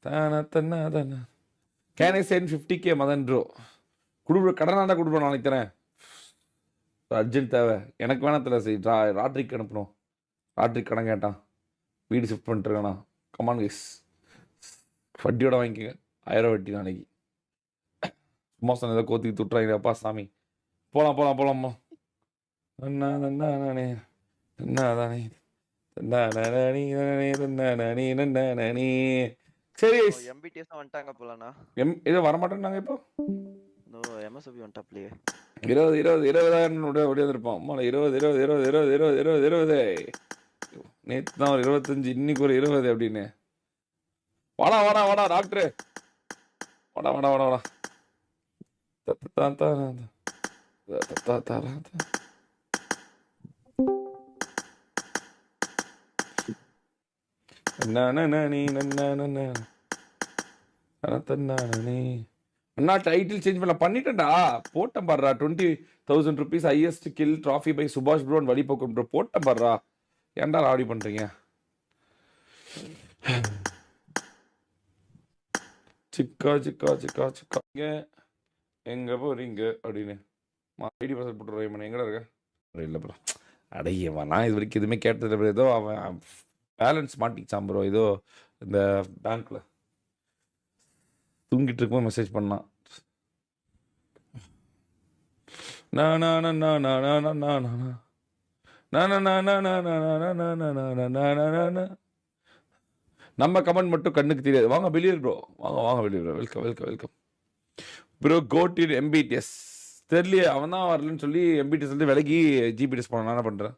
தான தன்னா தான can I send 50K Madan bro குடு கடனாண்டா கொடுப்போம் நாளைக்கு தரேன் அர்ஜென்ட் தேவை எனக்கு வேணா தெரியல சரி ராட்ரிக்கு அனுப்பணும் ராட்ரிக் கடன் கேட்டான் வீடு ஷிஃப்ட் பண்ணிட்டுருக்கானா கமான் கைஸ் வட்டியோட வாங்கிக்கோங்க 1000 வட்டி நாளைக்கு சும்மா சொன்ன ஏதோ கோத்தி துட்டுறாங்க அப்பா சாமி போகலாம்மா அண்ணா நன்னா நானே அண்ணா தானே சரி எம்பிடிஎஸ் வந்துட்டாங்க போலண்ணா இது வரமாட்டேன்னாங்க இப்போ எம்எஸ்எபி வந்துட்டாப்லையே 20,000 ஓடியாந்துருப்பான் அம்மா 20 நேற்று தான் ஒரு 25 இன்னைக்கு ஒரு 20 அப்படின்னு வாடா டாக்டரு வாடா அண்ணா டைட்டில் சேஞ்ச் பண்ண பண்ணிட்டேன்டா போட்டேன் பாடுறா 20,000 rupees highest kill trophy by சுபாஷ் ப்ரோன் வழிபோக்கம் ப்ரோ போட்டேன் பாடுறா ஏன்டா ராவடி பண்றீங்க சிக்கா எங்க போறீங்க அப்படின்னு ஐடி பாஸ்வேர்ட் போட்டுருவேன் எங்கடா இருக்க இல்லை ப்ரோ அடையவா நான் இது வரைக்கும் எதுவுமே கேட்டதில்லை ப்ரோ ஏதோ அவன் பேலன்ஸ் மாட்டிக்கிச்சான் ப்ரோ ஏதோ இந்த பேங்க்ல தூங்கிட்டு இருக்கும்போது மெசேஜ் பண்ணான் நம்ம கமெண்ட் மட்டும் கண்ணுக்கு தெரியாது வாங்க வெளியே ப்ரோ வாங்க வெளியே ப்ரோ வெல்கம் ப்ரோ கோட் எம்பிடிஎஸ் தெரியலையே அவன் தான் வரலன்னு சொல்லி எம்பிடிஎஸ் வந்து விலகி ஜிபிடிஎஸ் பண்ண நான் பண்ணுறேன்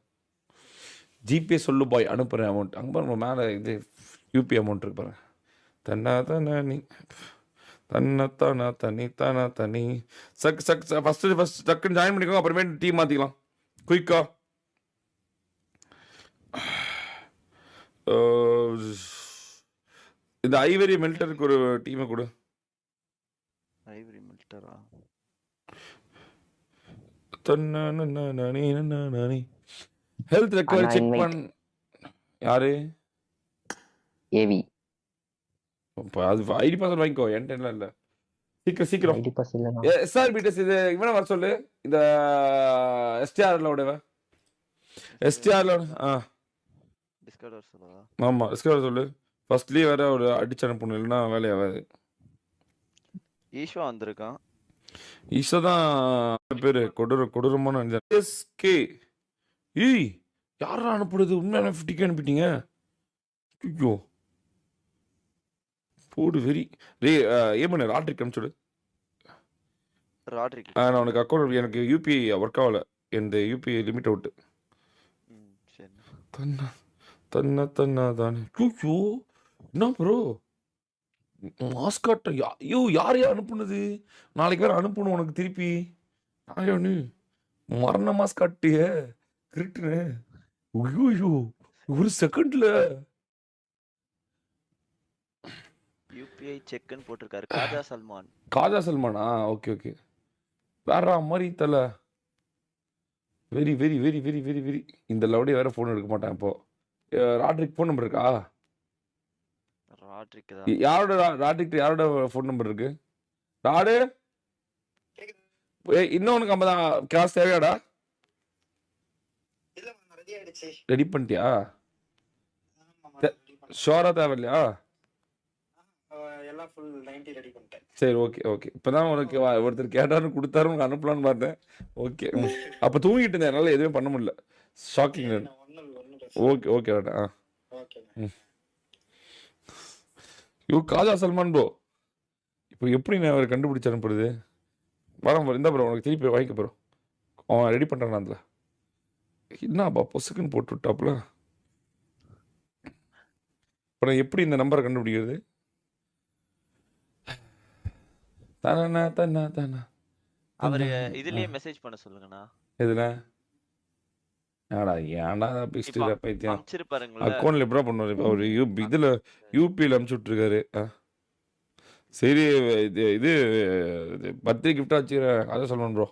ஜிபே சொல்லு பாய் அனுப்புகிறேன் அமௌண்ட் அங்கே பாருங்க மேலே இது யூபி அமௌண்ட் இருக்கு பாருங்க தனி ஃபஸ்ட்டு டக்குன்னு ஜாயின் பண்ணிக்கோங்க அப்புறமேட்டு டீம் மாற்றிக்கலாம் குயிக்கா இந்த ஐவரி மெல்டருக்கு ஒரு டீமை கொடு ஐவரி மெல்டரா ஹெல்த் ரெக்கவரி செக் பண்ண யாரு ஏவி அது ஐடி பாஸ்வேர்ட் வாங்கிக்கோ என்கிட்ட இல்ல சீக்கிரம் ஐடி பாஸ் இல்லனா எஸ்ஆர்பிடிஎஸ் இது இவன வர சொல்லு இந்த எஸ்டிஆர்ல ஓடவ எஸ்டிஆர்ல டிஸ்கார்ட் வர சொல்லவா ஆமா டிஸ்கார்ட் சொல்லு ஃபர்ஸ்ட்லயே வேற ஒரு அடிச்சு அனுப்பணும் இல்லனா வேலைய ஆகாது ஈஸ்வா வந்திருக்கான் ஈஸ்வா தான் பேரு கொடூரமான எஸ்கே ஏய் யாரா அனுப்புறது உண்மையான 50K அனுப்பிட்டீங்க ஐயோ போடு வெரி ரே ஏமனே ராட்ரிக் அனுப்பிச்சுடு ராட்ரிக் நான் உனக்கு அக்கௌண்ட் எனக்கு யூபிஐ ஒர்க் ஆகல இந்த யூபிஐ லிமிட் அவுட் சரி தன்னா தானே ஐயோ என்ன ப்ரோ மாஸ்காட்ட ஐயோ யார் அனுப்புனது நாளைக்கு வேற அனுப்பணும் உனக்கு திருப்பி நானு மரண மாஸ்காட்டிய கிரிட்டுன்னு ஐயோ ஒரு செகண்ட்ல யூபிஐ செக்னு போட்டிருக்காரு காஜா சல்மானா ஓகே வேற மாதிரி தல very very very very very very இந்த லவுடே வேற ஃபோன் எடுக்க மாட்டேன் இப்போ ராட்ரிக் ஃபோன் நம்பர் இருக்கா யாரோட ஃபோன் நம்பர் இருக்கு ராடு இன்னும் உனக்கு 50 காசு தேவையாடா ரெடி பண்ணிட்டியா ஷோரா தேவையில்லையா சரி ஓகே இப்பதான் உனக்கு ஒருத்தர் கேட்டாரு கொடுத்தாரு உனக்கு அனுப்பலான்னு பார்த்தேன் ஓகே அப்ப தூங்கிட்டு இருந்தேன் என்னால எதுவுமே பண்ண முடியல shocking okay Khaja Salman bro இப்போ எப்படி நான் அவர் கண்டுபிடிச்சு அனுப்புறது வர இந்த ப்ரோ உனக்கு திருப்பி வாங்கிக்க ப்ரோ அவன் ரெடி பண்ணுறான் அதில் என்னப்பா பொசுக்குன்னு போட்டு விட்டாப்புல அப்புறம் எப்படி இந்த நம்பரை கண்டுபிடிக்கிறது தானா அவரு இதுலயே மெசேஜ் பண்ண சொல்லுங்கண்ணா எதுல ஏன்டா பிஸ்டில பைத்தியம் அனுப்பிச்சிருப்பாருங்களா அக்கௌண்ட்ல எப்படா பண்ணுவாரு இப்போ அவர் இதுல யூபியில் அனுப்பிச்சு விட்டுருக்காரு சரி இது பர்த்டே கிஃப்டா வச்சுக்கிறேன் அதை சொல்லணும் ப்ரோ